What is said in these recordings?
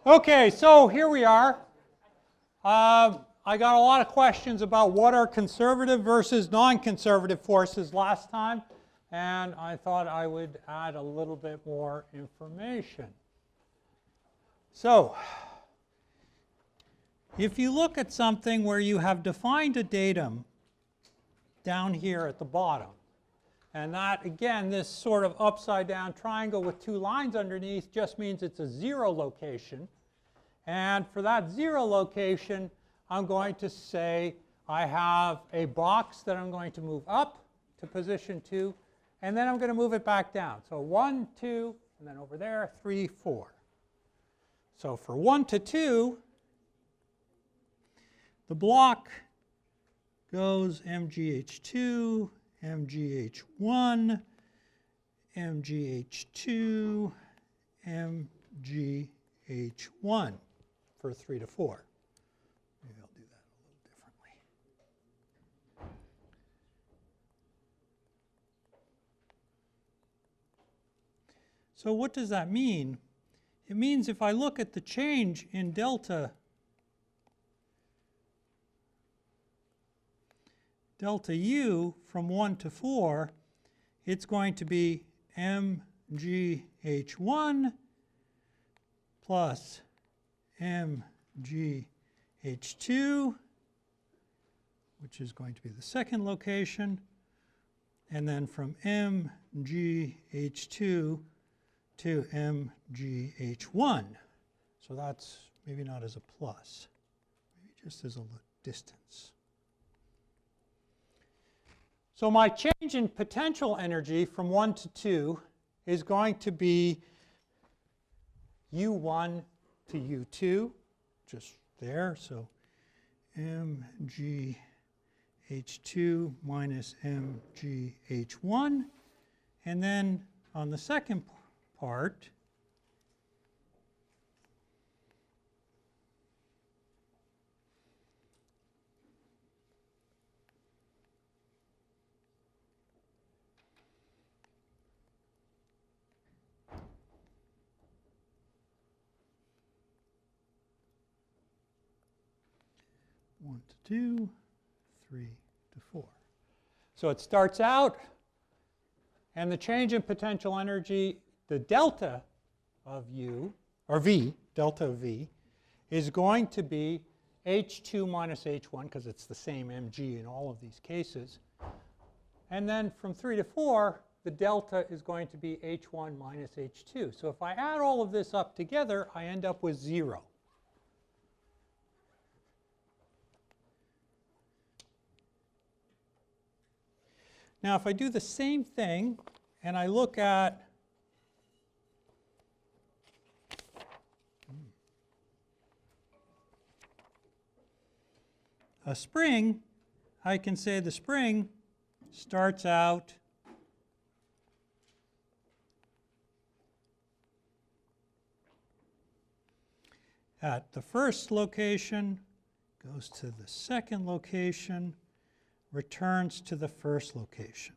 Okay, so here we are. I got a lot of questions about what are conservative versus non-conservative forces last time, and I thought I would add a little bit more information. So, if you look at something where you have defined a datum down here at the bottom, and that, again, this sort of upside down triangle with two lines underneath just means it's a zero location. And for that zero location, I'm going to say I have a box that I'm going to move up to position 2, and then I'm going to move it back down. So 1, 2, and then over there, 3, 4. So for 1 to 2, the block goes MGH2, MGH1, MGH2, MGH1 for 3 to 4. Maybe I'll do that a little differently. So what does that mean? It means if I look at the change in delta U from 1 to 4, it's going to be MGH1 plus MGH2, which is going to be the second location, and then from MGH2 to MGH1. So that's maybe not as a plus, maybe just as a distance. So my change in potential energy from 1 to 2 is going to be U1 to U2, just there. So MGH2 minus MGH1. And then on the second part, one to 2, 3 to 4. So it starts out, and the change in potential energy, the delta of U, or V, delta of V, is going to be H2 minus H1, because it's the same mg in all of these cases. And then from 3 to 4, the delta is going to be H1 minus H2. So if I add all of this up together, I end up with 0. Now, if I do the same thing and I look at a spring, I can say the spring starts out at the first location, goes to the second location, returns to the first location.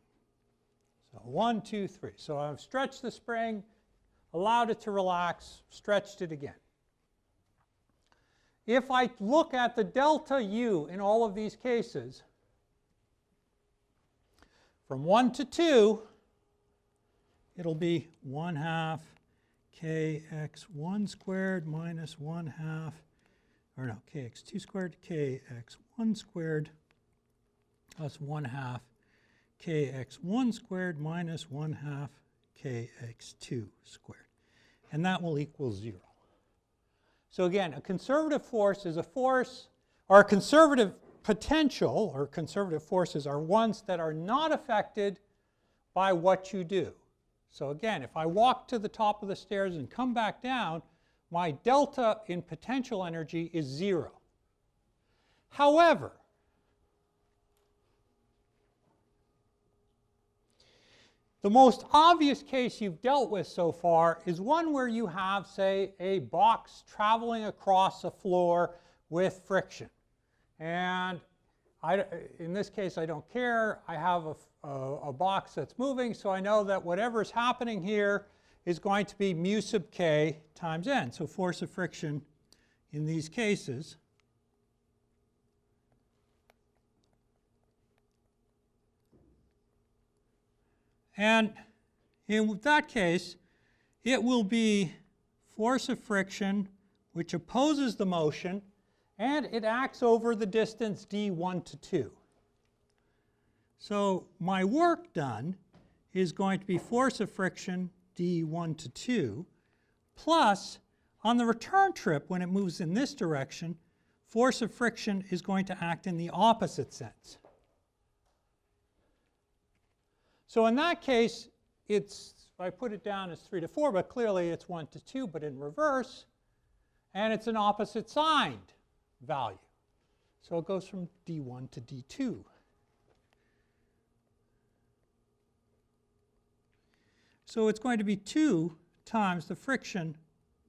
So 1, 2, 3. So I've stretched the spring, allowed it to relax, stretched it again. If I look at the delta U in all of these cases, from 1 to 2, it'll be 1/2 kx1 squared minus 1/2 or no, kx2 squared, kx1 squared plus 1/2 kx1 squared minus 1/2 kx2 squared. And that will equal 0. So again, a conservative force is a force, or a conservative potential, or conservative forces are ones that are not affected by what you do. So again, if I walk to the top of the stairs and come back down, my delta in potential energy is 0. However, the most obvious case you've dealt with so far is one where you have, say, a box traveling across a floor with friction. And in this case, I don't care. I have a box that's moving, so I know that whatever's happening here is going to be mu sub k times n. So force of friction in these cases and in that case, it will be force of friction which opposes the motion, and it acts over the distance d1 to 2. So my work done is going to be force of friction d1 to 2 plus, on the return trip when it moves in this direction, force of friction is going to act in the opposite sense. So in that case, I put it down as 3 to 4, but clearly it's 1 to 2, but in reverse, and it's an opposite signed value. So it goes from d1 to d2. So it's going to be 2 times the friction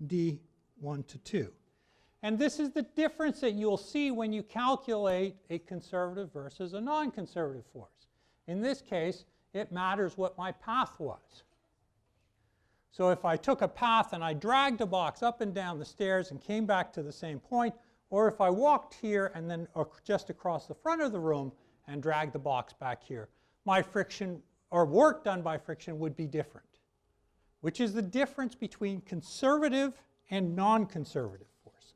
d1 to 2. And this is the difference that you'll see when you calculate a conservative versus a non-conservative force. In this case, it matters what my path was. So if I took a path and I dragged a box up and down the stairs and came back to the same point, or if I walked here and then just across the front of the room and dragged the box back here, my friction, or work done by friction, would be different, which is the difference between conservative and non-conservative forces.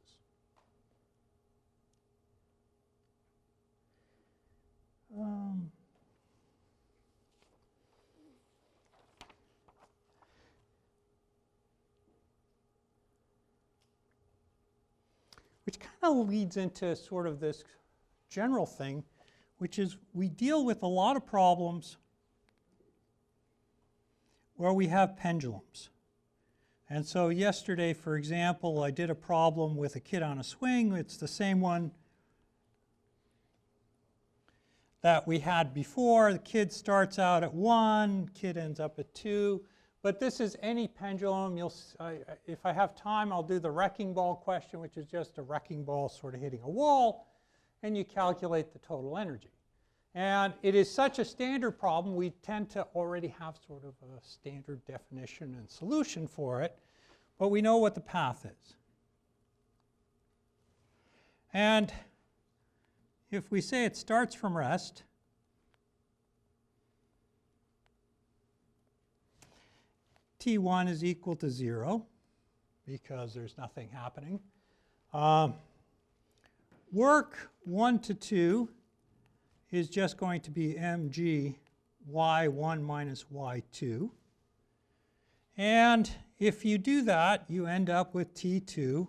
Which kind of leads into sort of this general thing, which is we deal with a lot of problems where we have pendulums. And so yesterday, for example, I did a problem with a kid on a swing. It's the same one that we had before. The kid starts out at 1, kid ends up at 2. But this is any pendulum. If I have time, I'll do the wrecking ball question, which is just a wrecking ball sort of hitting a wall, and you calculate the total energy. And it is such a standard problem, we tend to already have sort of a standard definition and solution for it, but we know what the path is. And if we say it starts from rest, T1 is equal to 0 because there's nothing happening. Work 1 to 2 is just going to be mg y1 minus y2. And if you do that, you end up with T2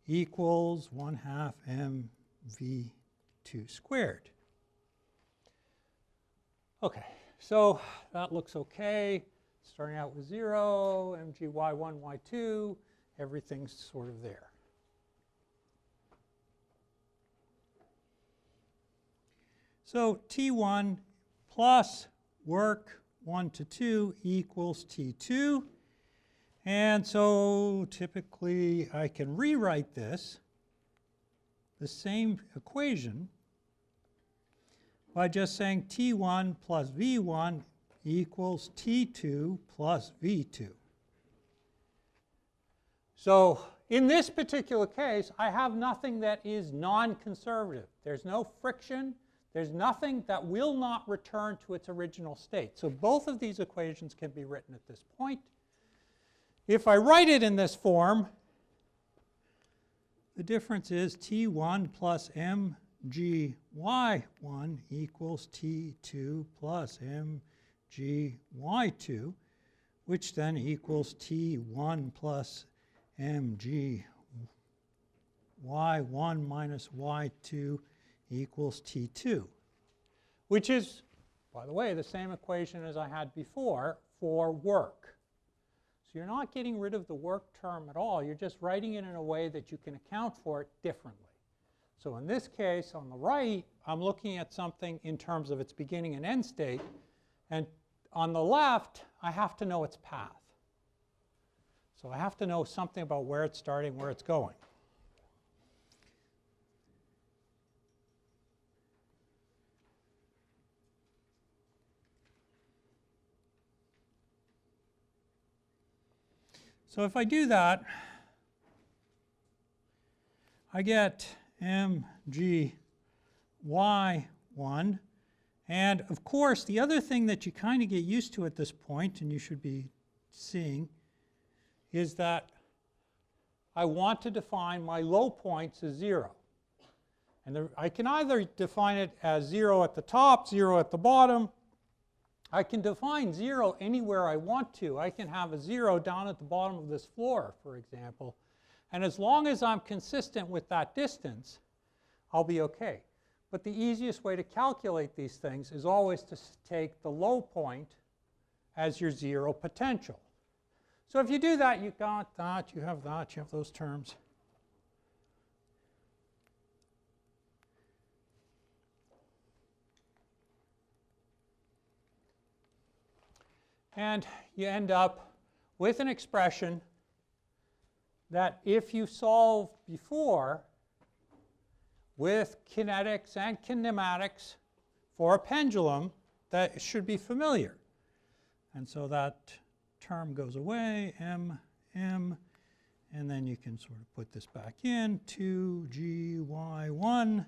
equals 1/2 mv2 squared. Okay, so that looks okay. Starting out with 0, mg y1, y2, everything's sort of there. So T1 plus work 1 to 2 equals T2. And so typically I can rewrite this, the same equation, by just saying T1 plus V1 equals T2 plus V2. So in this particular case, I have nothing that is non-conservative. There's no friction. There's nothing that will not return to its original state. So both of these equations can be written at this point. If I write it in this form, the difference is T1 plus mgy1 equals T2 plus mgy2, which then equals T1 plus mgy1 minus y2 equals T2, which is, by the way, the same equation as I had before for work. So you're not getting rid of the work term at all. You're just writing it in a way that you can account for it differently. So in this case, on the right, I'm looking at something in terms of its beginning and end state. And on the left, I have to know its path. So I have to know something about where it's starting, where it's going. So if I do that, I get mgy1. And of course, the other thing that you kind of get used to at this point, and you should be seeing, is that I want to define my low points as 0. And I can either define it as 0 at the top, 0 at the bottom. I can define 0 anywhere I want to. I can have a 0 down at the bottom of this floor, for example. And as long as I'm consistent with that distance, I'll be okay. But the easiest way to calculate these things is always to take the low point as your 0 potential. So if you do that, you got that, you have those terms. And you end up with an expression that if you solved before with kinetics and kinematics for a pendulum, that should be familiar. And so that term goes away, m, and then you can sort of put this back in. 2gy1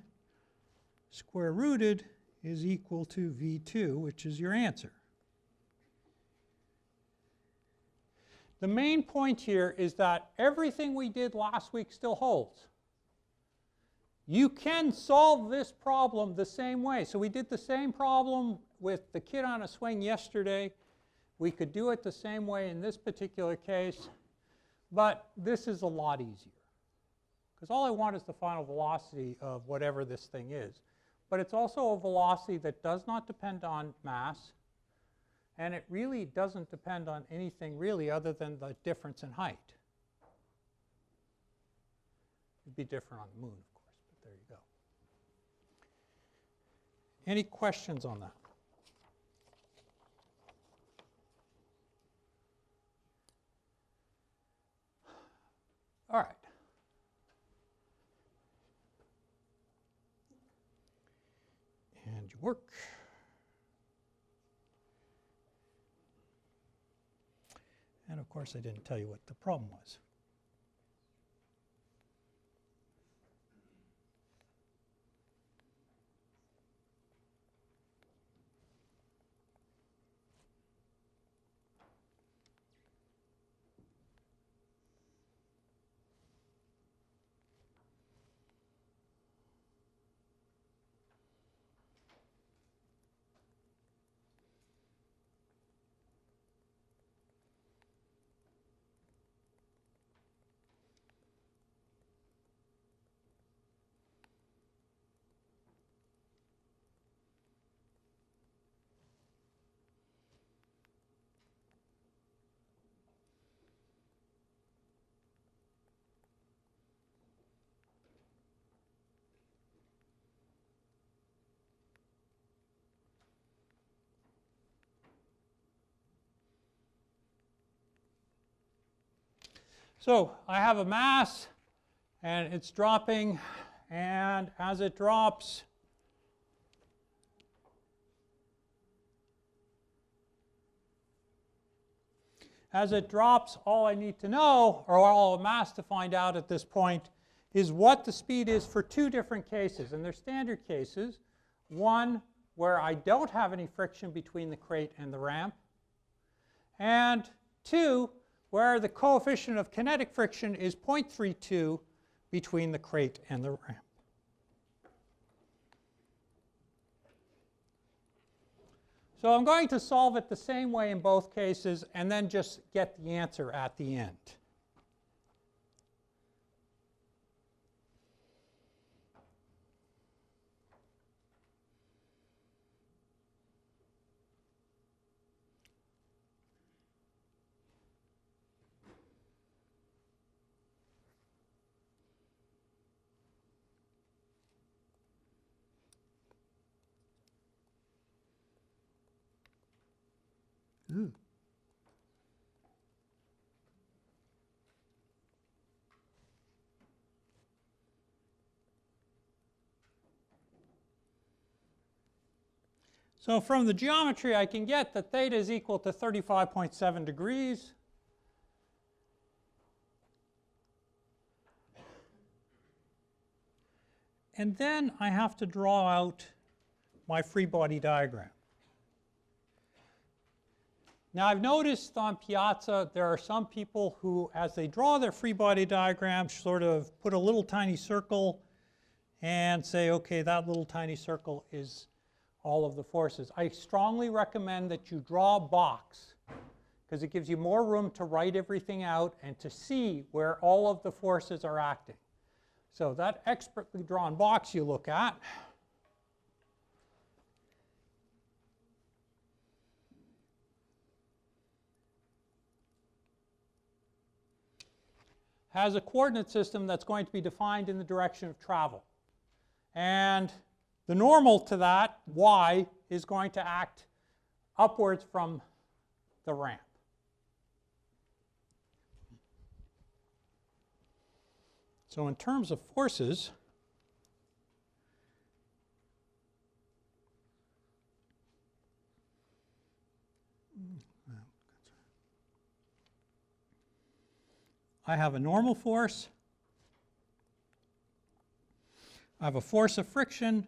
square rooted is equal to v2, which is your answer. The main point here is that everything we did last week still holds. You can solve this problem the same way. So we did the same problem with the kid on a swing yesterday. We could do it the same way in this particular case, but this is a lot easier. Because all I want is the final velocity of whatever this thing is. But it's also a velocity that does not depend on mass. And it really doesn't depend on anything really other than the difference in height. It'd be different on the moon, of course, but there you go. Any questions on that? All right. And you work. And of course, I didn't tell you what the problem was. So I have a mass, and it's dropping, and as it drops, all I need to know, or all a mass to find out at this point, is what the speed is for two different cases. And they're standard cases. One where I don't have any friction between the crate and the ramp. And two, where the coefficient of kinetic friction is 0.32, between the crate and the ramp. So I'm going to solve it the same way in both cases and then just get the answer at the end. Ooh. So from the geometry, I can get that theta is equal to 35.7 degrees. And then I have to draw out my free body diagram. Now I've noticed on Piazza there are some people who, as they draw their free body diagram, sort of put a little tiny circle and say, okay, that little tiny circle is all of the forces. I strongly recommend that you draw a box because it gives you more room to write everything out and to see where all of the forces are acting. So that expertly drawn box you look at has a coordinate system that's going to be defined in the direction of travel. And the normal to that, y, is going to act upwards from the ramp. So in terms of forces, I have a normal force, I have a force of friction,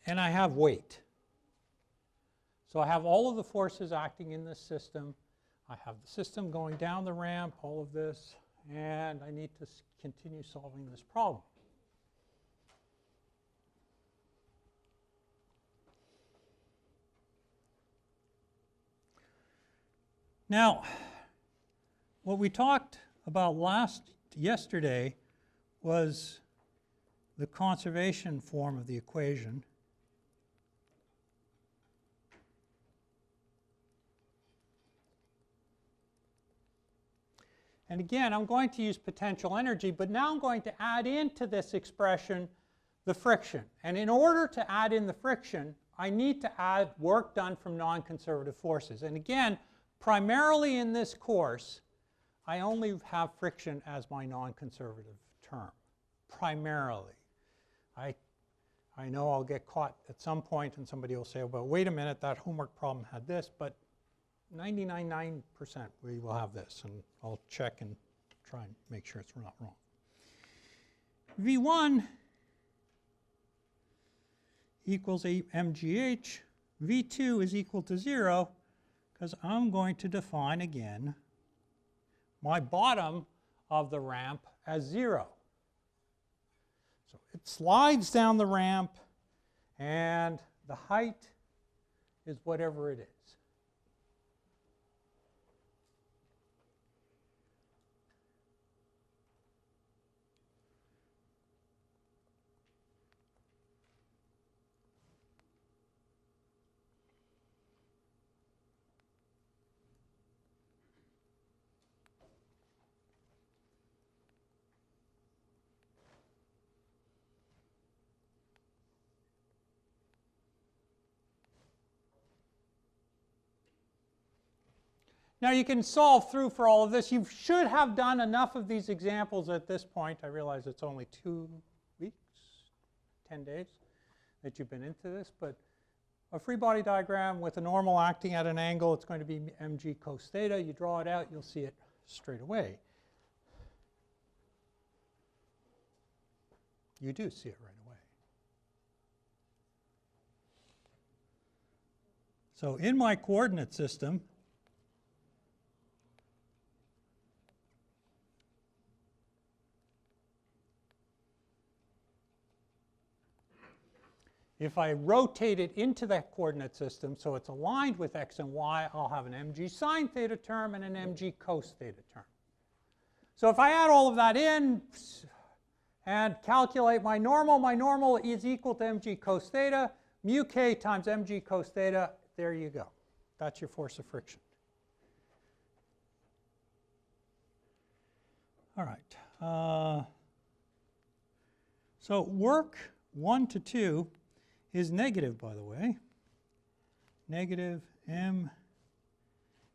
and I have weight. So I have all of the forces acting in this system. I have the system going down the ramp, all of this, and I need to continue solving this problem. Now, what we talked about yesterday was the conservation form of the equation. And again, I'm going to use potential energy, but now I'm going to add into this expression the friction. And in order to add in the friction, I need to add work done from non-conservative forces. And again, primarily in this course, I only have friction as my non-conservative term, primarily. I know I'll get caught at some point and somebody will say, well, wait a minute, that homework problem had this, but 99.9% we will have this, and I'll check and try and make sure it's not wrong. V1 equals 8 mgh. V2 is equal to 0 because I'm going to define again my bottom of the ramp as 0. So it slides down the ramp and the height is whatever it is. Now you can solve through for all of this. You should have done enough of these examples at this point. I realize it's only 2 weeks, 10 days that you've been into this, but a free body diagram with a normal acting at an angle, it's going to be mg cos theta. You draw it out, you'll see it straight away. You do see it right away. So in my coordinate system, If I rotate it into that coordinate system so it's aligned with x and y, I'll have an mg sine theta term and an mg cos theta term. So if I add all of that in and calculate my normal is equal to mg cos theta, mu k times mg cos theta, there you go. That's your force of friction. All right. So work 1 to 2 is negative, by the way. Negative m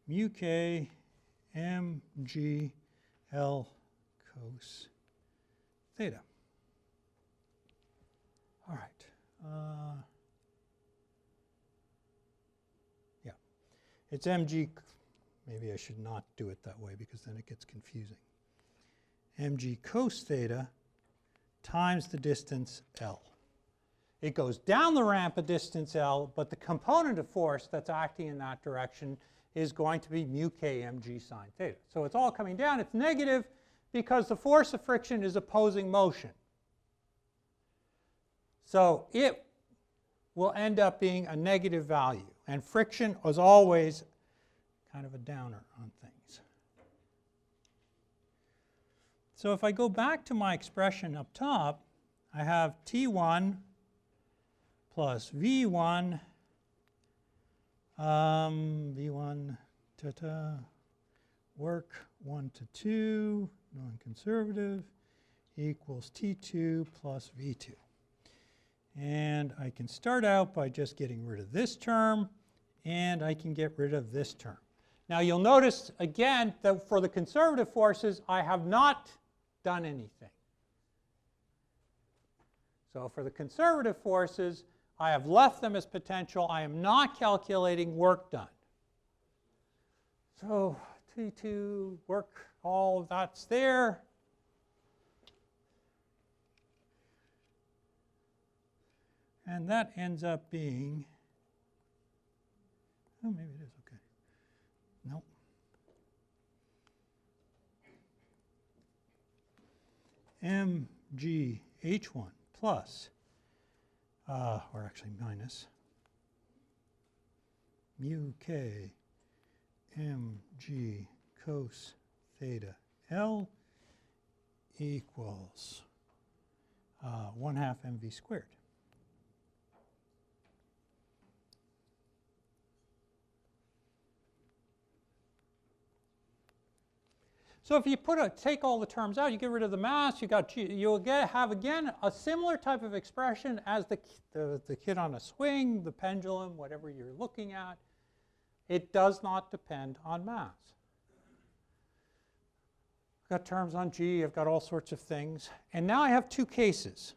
mu k mg L cos theta. All right. Yeah. It's mg. Maybe I should not do it that way because then it gets confusing. Mg cos theta times the distance L. It goes down the ramp a distance L, but the component of force that's acting in that direction is going to be mu k mg sine theta. So it's all coming down. It's negative because the force of friction is opposing motion. So it will end up being a negative value. And friction is always kind of a downer on things. So if I go back to my expression up top, I have T1 plus V1, V1 work 1 to 2, non-conservative, equals T2 plus V2. And I can start out by just getting rid of this term, and I can get rid of this term. Now you'll notice again that for the conservative forces, I have not done anything. So for the conservative forces, I have left them as potential. I am not calculating work done. So T2 work, all of that's there. And that ends up being, oh, maybe it is okay. Nope. mgh1 plus, or actually minus, mu k mg cos theta L equals 1/2 mv squared. So if you take all the terms out, you get rid of the mass, you'll have again a similar type of expression as the kid on a swing, the pendulum, whatever you're looking at. It does not depend on mass. I've got terms on G, I've got all sorts of things. And now I have two cases.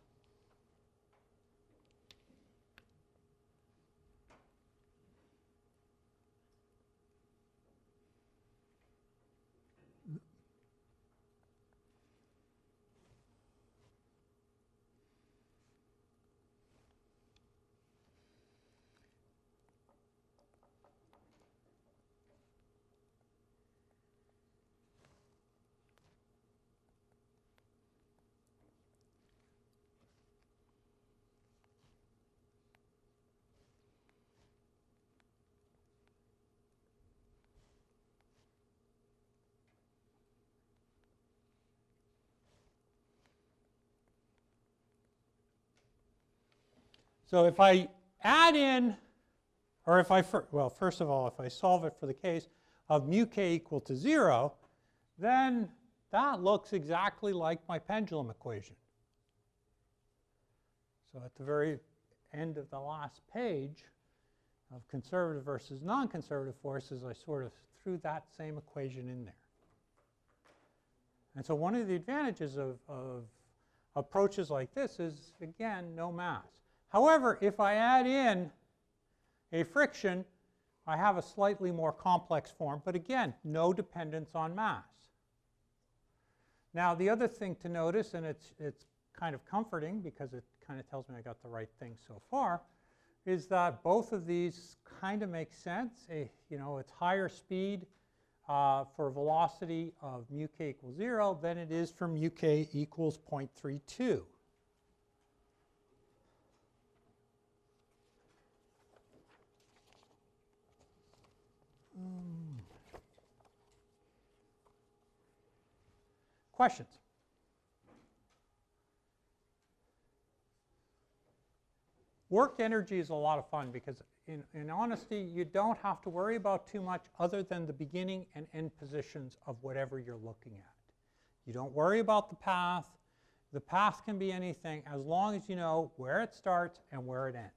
So if I add in, or if I, well, first of all, if I solve it for the case of mu k equal to 0, then that looks exactly like my pendulum equation. So at the very end of the last page of conservative versus non-conservative forces, I sort of threw that same equation in there. And so one of the advantages of approaches like this is, again, no mass. However, if I add in a friction, I have a slightly more complex form, but again, no dependence on mass. Now, the other thing to notice, and it's kind of comforting because it kind of tells me I got the right thing so far, is that both of these kind of make sense. It's higher speed for velocity of mu k equals 0 than it is for mu k equals 0.32. Questions? Work energy is a lot of fun because in honesty, you don't have to worry about too much other than the beginning and end positions of whatever you're looking at. You don't worry about the path. The path can be anything as long as you know where it starts and where it ends.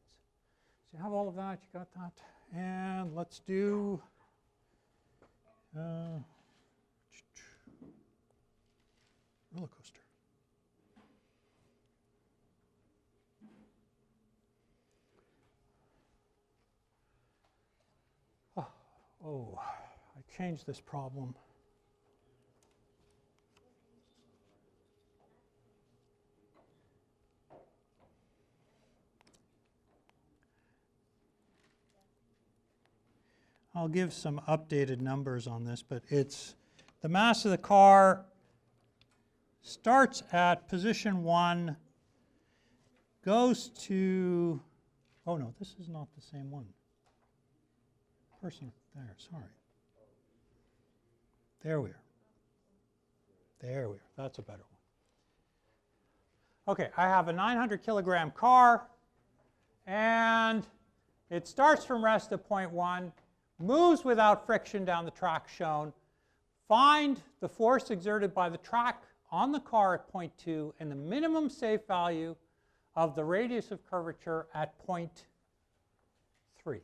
So you have all of that, you got that. And let's do roller coaster. Oh, I changed this problem. I'll give some updated numbers on this, but it's the mass of the car starts at position 1, goes to, oh no, this is not the same one. Person there, sorry. There we are. There we are. That's a better one. Okay, I have a 900 kilogram car, and it starts from rest at point 1, moves without friction down the track shown. Find the force exerted by the track on the car at point 2 and the minimum safe value of the radius of curvature at point 3.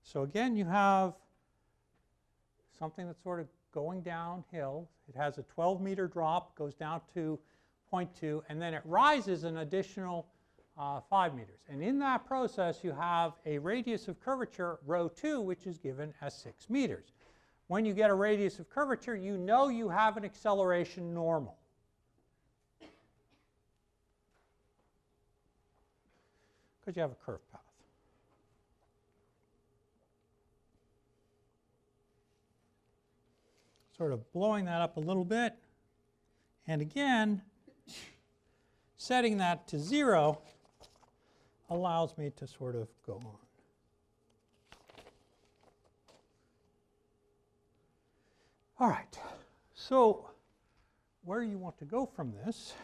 So again, you have something that's sort of going downhill. It has a 12-meter drop, goes down to point 2, and then it rises an additional 5 meters. And in that process, you have a radius of curvature, rho 2, which is given as 6 meters. When you get a radius of curvature, you know you have an acceleration normal. Because you have a curved path. Sort of blowing that up a little bit. And again, setting that to 0 allows me to sort of go on. All right, so where you want to go from this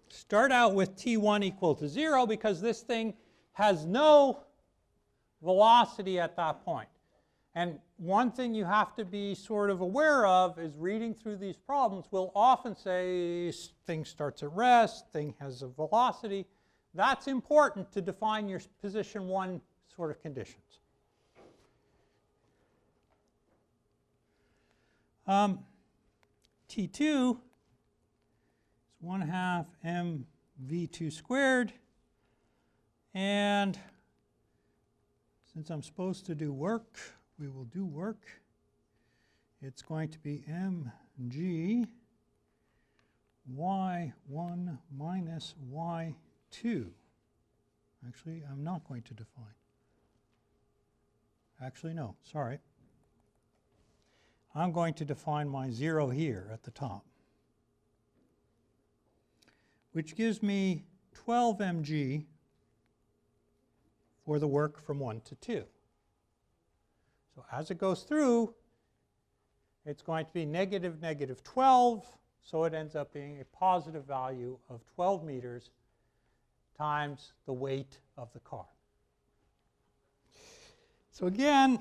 start out with t1 equal to 0 because this thing has no velocity at that point. And one thing you have to be sort of aware of is reading through these problems will often say thing starts at rest, thing has a velocity. That's important to define your position 1 sort of conditions. T2 is 1/2 mv2 squared, and since I'm supposed to do work, we will do work. It's going to be mg y1 minus y2. Actually, I'm not going to define. Actually, no, sorry. I'm going to define my 0 here at the top, which gives me 12 mg for the work from 1 to 2. So as it goes through, it's going to be negative, negative 12, so it ends up being a positive value of 12 meters times the weight of the car. So again,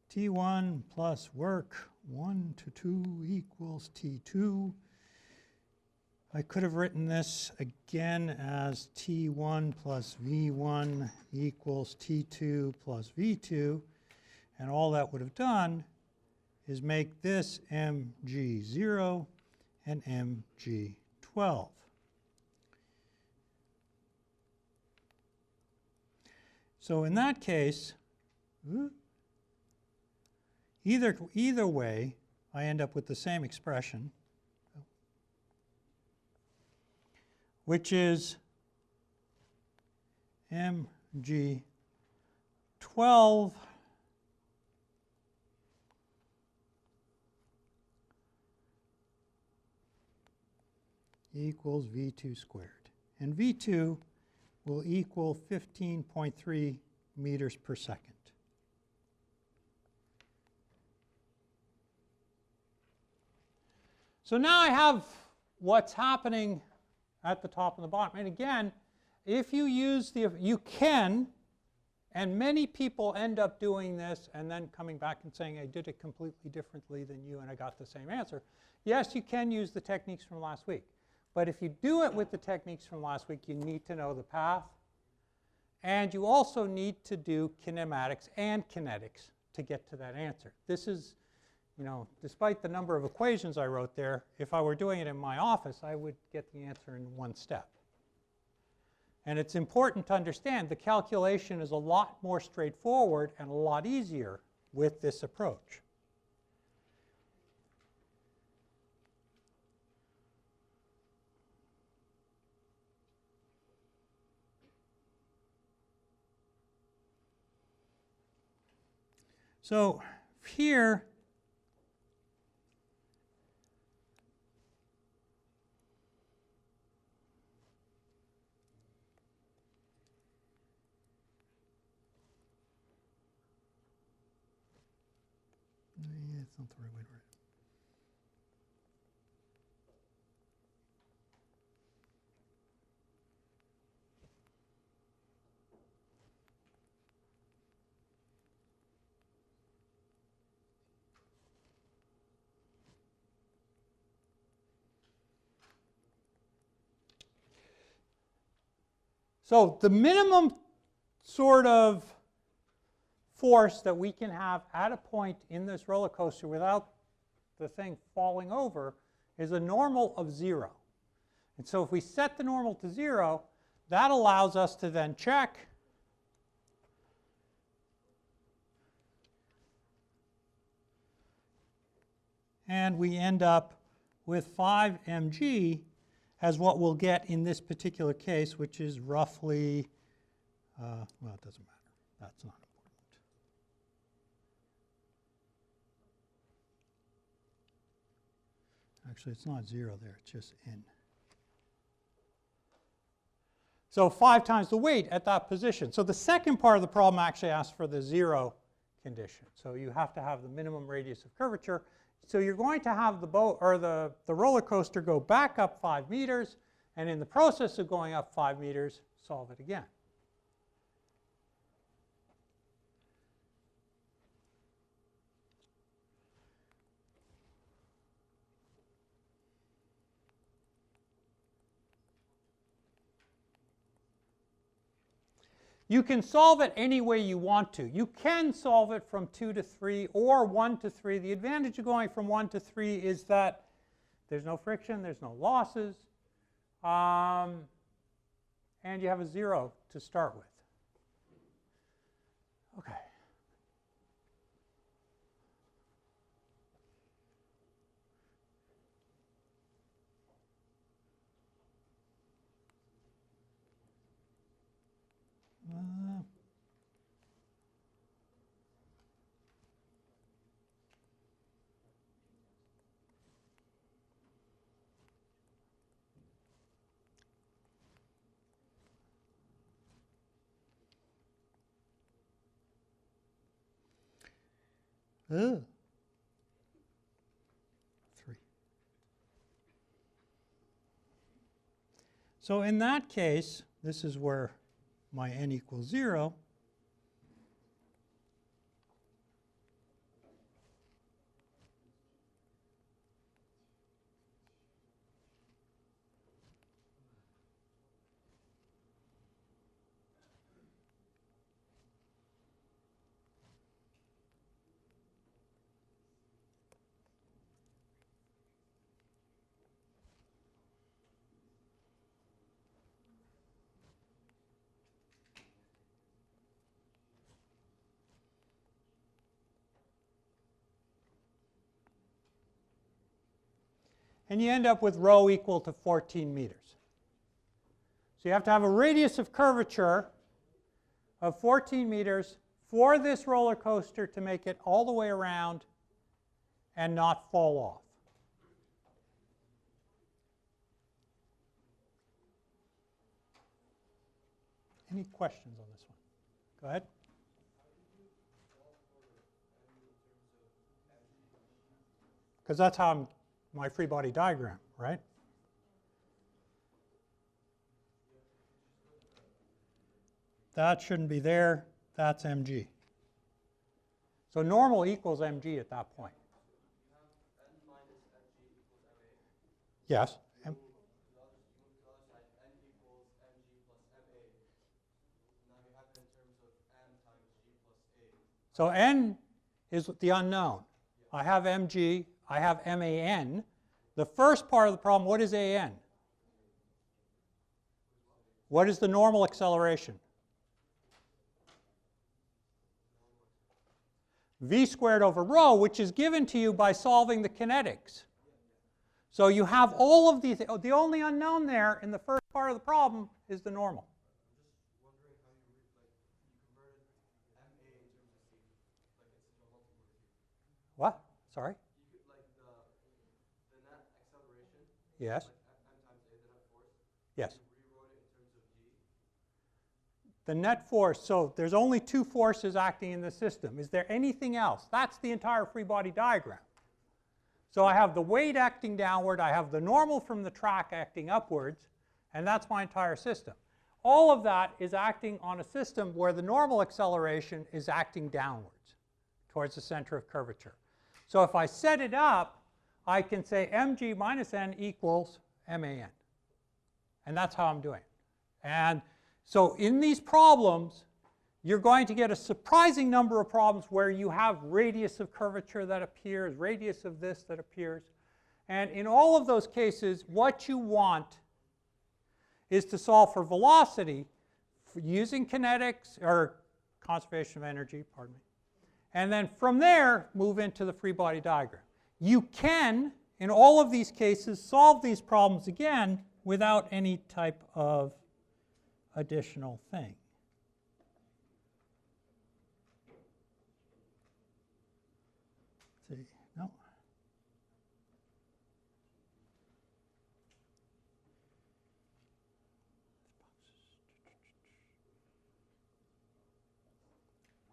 T1 plus work 1 to 2 equals T2. I could have written this again as T1 plus V1 equals T2 plus V2, and all that would have done is make this mg0 and mg12. So in that case, either way, I end up with the same expression. which is mg 12 equals V2 squared. And V2 will equal 15.3 meters per second. So now I have what's happening at the top and the bottom. And again, if you use you can, and many people end up doing this and then coming back and saying, I did it completely differently than you and I got the same answer. Yes, you can use the techniques from last week. But if you do it with the techniques from last week, you need to know the path. And you also need to do kinematics and kinetics to get to that answer. This is, you know, despite the number of equations I wrote there, if I were doing it in my office, I would get the answer in one step. And it's important to understand the calculation is a lot more straightforward and a lot easier with this approach. So here, it's not the right way to write it. So the minimum sort of force that we can have at a point in this roller coaster without the thing falling over is a normal of 0. And so if we set the normal to 0, that allows us to then check and we end up with 5 mg as what we'll get in this particular case, which is roughly, well, it doesn't matter. That's not important. Actually, it's not 0 there. It's just n. So 5 times the weight at that position. So the second part of the problem actually asks for the 0 condition. So you have to have the minimum radius of curvature. So you're going to have the boat or the roller coaster go back up 5 meters, and in the process of going up 5 meters, solve it again. You can solve it any way you want to. You can solve it from 2 to 3 or 1 to 3. The advantage of going from 1 to 3 is that there's no friction, there's no losses, and you have a 0 to start with. Okay. Ugh. 3. So in that case, this is where my n equals 0. And you end up with rho equal to 14 meters. So you have to have a radius of curvature of 14 meters for this roller coaster to make it all the way around and not fall off. Any questions on this one? Go ahead. Because that's how my free body diagram, right? That shouldn't be there. That's mg. So normal equals mg at that point. Yes. So n is the unknown. I have mg. I have man. The first part of the problem, what is an? What is the normal acceleration? V squared over rho, which is given to you by solving the kinetics. So you have all of these. The only unknown there in the first part of the problem is the normal. What? Sorry? Yes. Yes. The net force, so there's only two forces acting in the system. Is there anything else? That's the entire free body diagram. So I have the weight acting downward, I have the normal from the track acting upwards, and that's my entire system. All of that is acting on a system where the normal acceleration is acting downwards towards the center of curvature. So if I set it up, I can say mg minus n equals man. And that's how I'm doing it. And so in these problems, you're going to get a surprising number of problems where you have radius of curvature that appears, radius of this that appears. And in all of those cases, what you want is to solve for velocity using kinetics, or conservation of energy, pardon me. And then from there, move into the free body diagram. You can, in all of these cases, solve these problems again without any type of additional thing. Let's see, no.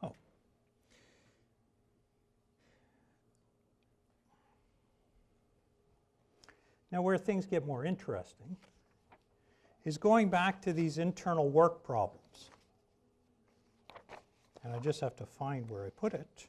Oh. Now where things get more interesting is going back to these internal work problems. And I just have to find where I put it.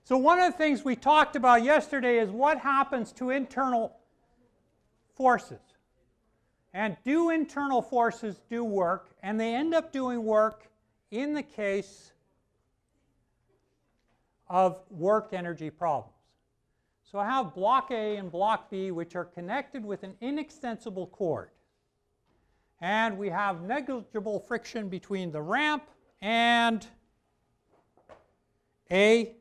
So one of the things we talked about yesterday is what happens to internal forces. And do internal forces do work? And they end up doing work in the case of work energy problems. So I have block A and block B, which are connected with an inextensible cord. And we have negligible friction between the ramp and A.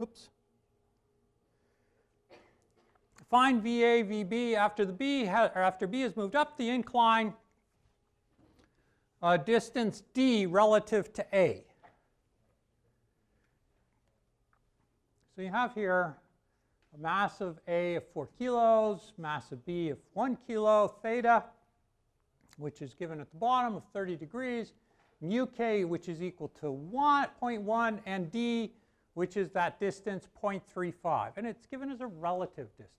Oops. Find VA, VB after B has moved up the incline, distance D relative to A. So you have here a mass of A of 4 kilos, mass of B of 1 kilo, theta, which is given at the bottom of 30 degrees, mu k, which is equal to 0.1, and D, which is that distance 0.35. And it's given as a relative distance.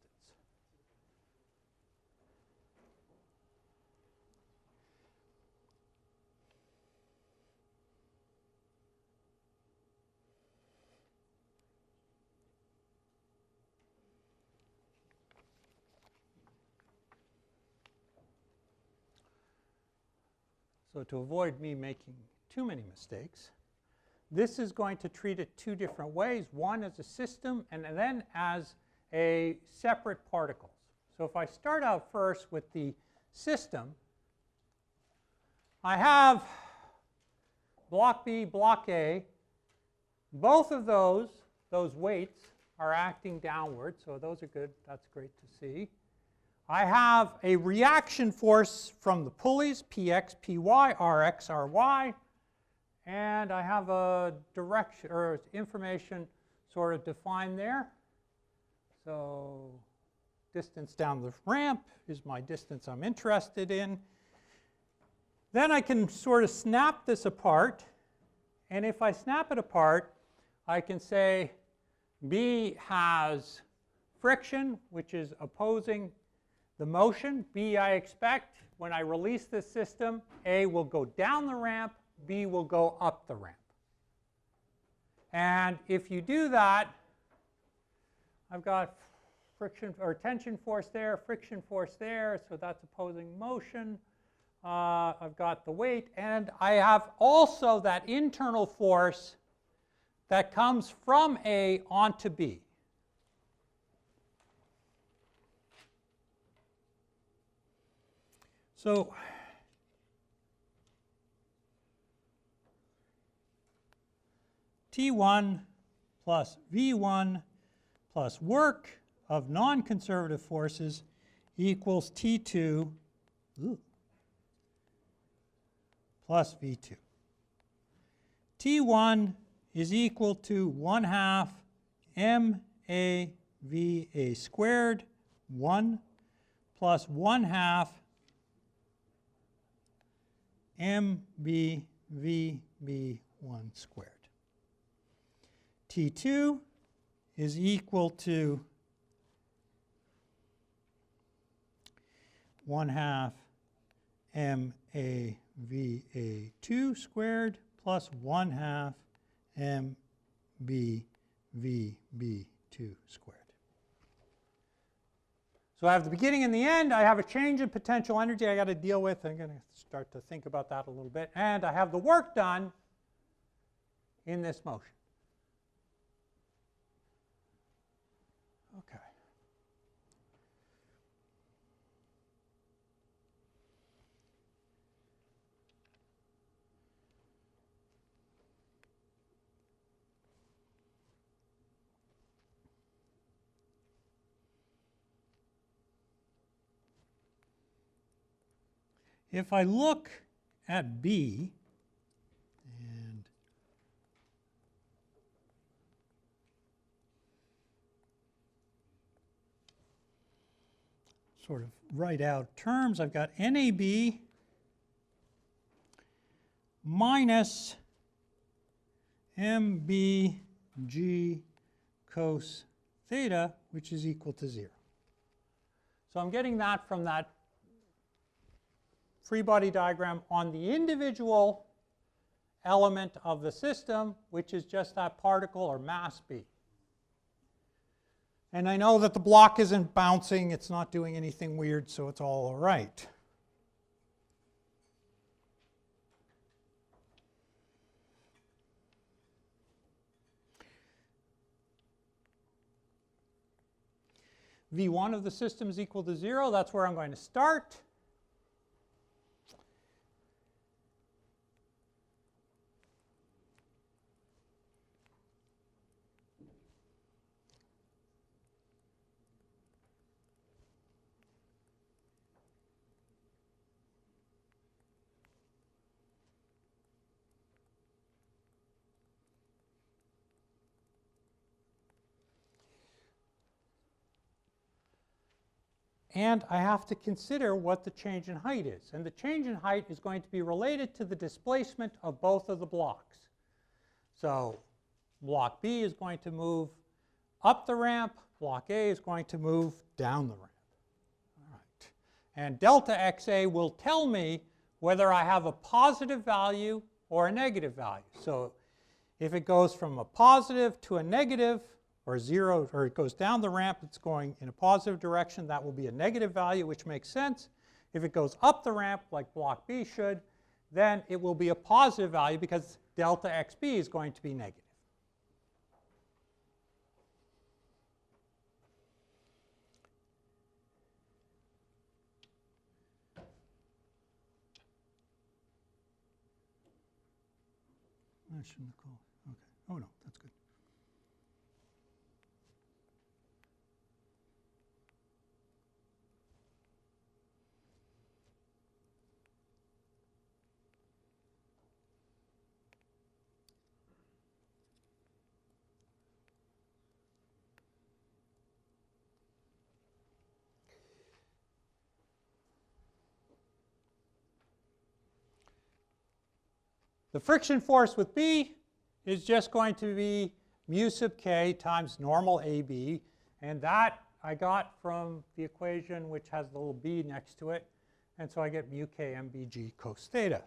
So to avoid me making too many mistakes, this is going to treat it two different ways, one as a system and then as a separate particles. So if I start out first with the system, I have block B, block A. Both of those weights are acting downward, so those are good. That's great to see. I have a reaction force from the pulleys, Px, Py, Rx, Ry, and I have a direction or information sort of defined there. So distance down the ramp is my distance I'm interested in. Then I can sort of snap this apart, and if I snap it apart, I can say B has friction, which is opposing the motion. B, I expect when I release this system, A will go down the ramp, B will go up the ramp. And if you do that, I've got friction or tension force there, friction force there, so that's opposing motion. I've got the weight, and I have also that internal force that comes from A onto B. So T1 plus V1 plus work of non-conservative forces equals T2 plus V2. T1 is equal to 1/2 MAVA squared 1 plus 1/2 MBVB1 squared. T2 is equal to 1/2 MAVA2 squared plus 1/2 MBVB2 squared. So I have the beginning and the end. I have a change in potential energy I got to deal with. I'm going to start to think about that a little bit. And I have the work done in this motion. Okay. If I look at B and sort of write out terms, I've got NAB minus MBG cos theta, which is equal to 0. So I'm getting that from that free body diagram on the individual element of the system, which is just that particle or mass B. And I know that the block isn't bouncing, it's not doing anything weird, so it's all right. V1 of the system is equal to 0. That's where I'm going to start. And I have to consider what the change in height is. And the change in height is going to be related to the displacement of both of the blocks. So block B is going to move up the ramp. Block A is going to move down the ramp. All right. And delta XA will tell me whether I have a positive value or a negative value. So if it goes from a positive to a negative, or 0, or it goes down the ramp, it's going in a positive direction, that will be a negative value, which makes sense. If it goes up the ramp, like block B should, then it will be a positive value because delta xb is going to be negative. I shouldn't have called. Okay. Oh no, that's good. The friction force with B is just going to be mu sub k times normal AB, and that I got from the equation which has the little b next to it, and so I get mu k mbg cos theta.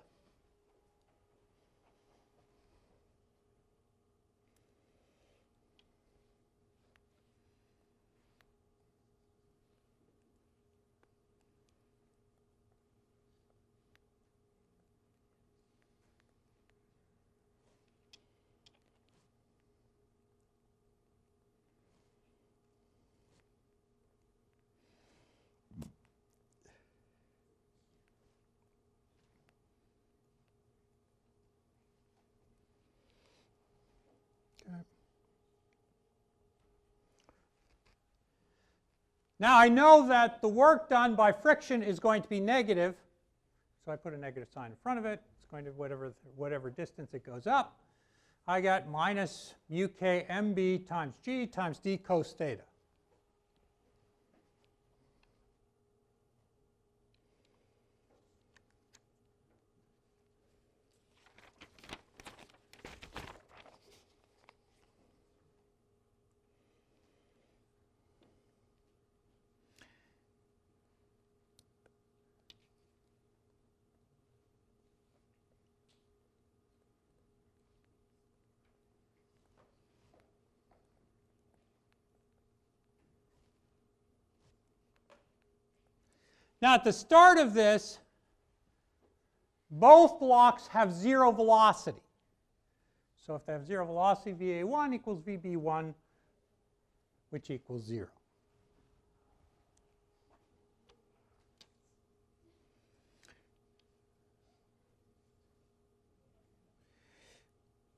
Now I know that the work done by friction is going to be negative, so I put a negative sign in front of it. It's going to whatever distance it goes up. I got minus mu k mb times g times d cos theta. Now at the start of this, both blocks have zero velocity. So if they have zero velocity, VA1 equals VB1, which equals 0.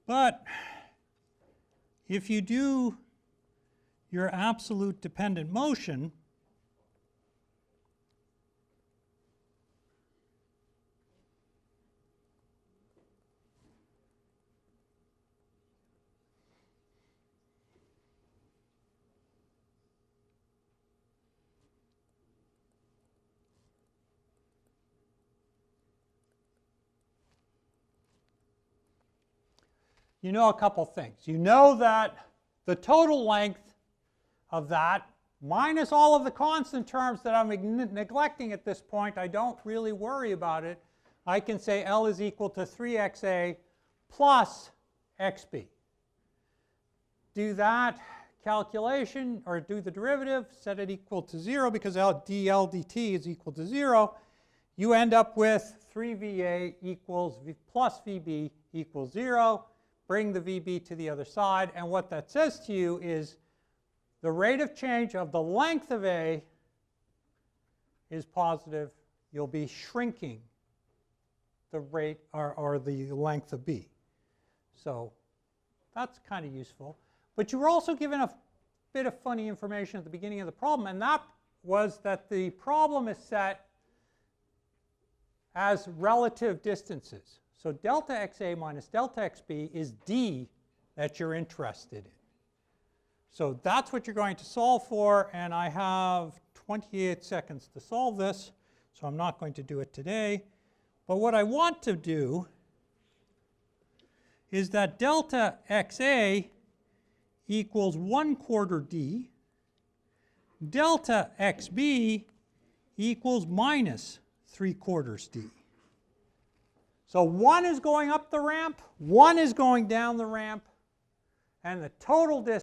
But if you do your absolute dependent motion, you know a couple things. You know that the total length of that minus all of the constant terms that I'm neglecting at this point, I don't really worry about it. I can say L is equal to 3xa plus xb. Do that calculation, or do the derivative, set it equal to 0 because dl dt is equal to 0. You end up with 3va equals plus vb equals 0. Bring the VB to the other side, and what that says to you is the rate of change of the length of A is positive. You'll be shrinking the rate or the length of B. So that's kind of useful. But you were also given a bit of funny information at the beginning of the problem, and that was that the problem is set as relative distances. So delta xa minus delta xb is d that you're interested in. So that's what you're going to solve for, and I have 28 seconds to solve this, so I'm not going to do it today. But what I want to do is that delta xa equals 1/4 d, delta xb equals minus 3/4 d. So one is going up the ramp, one is going down the ramp, and the total distance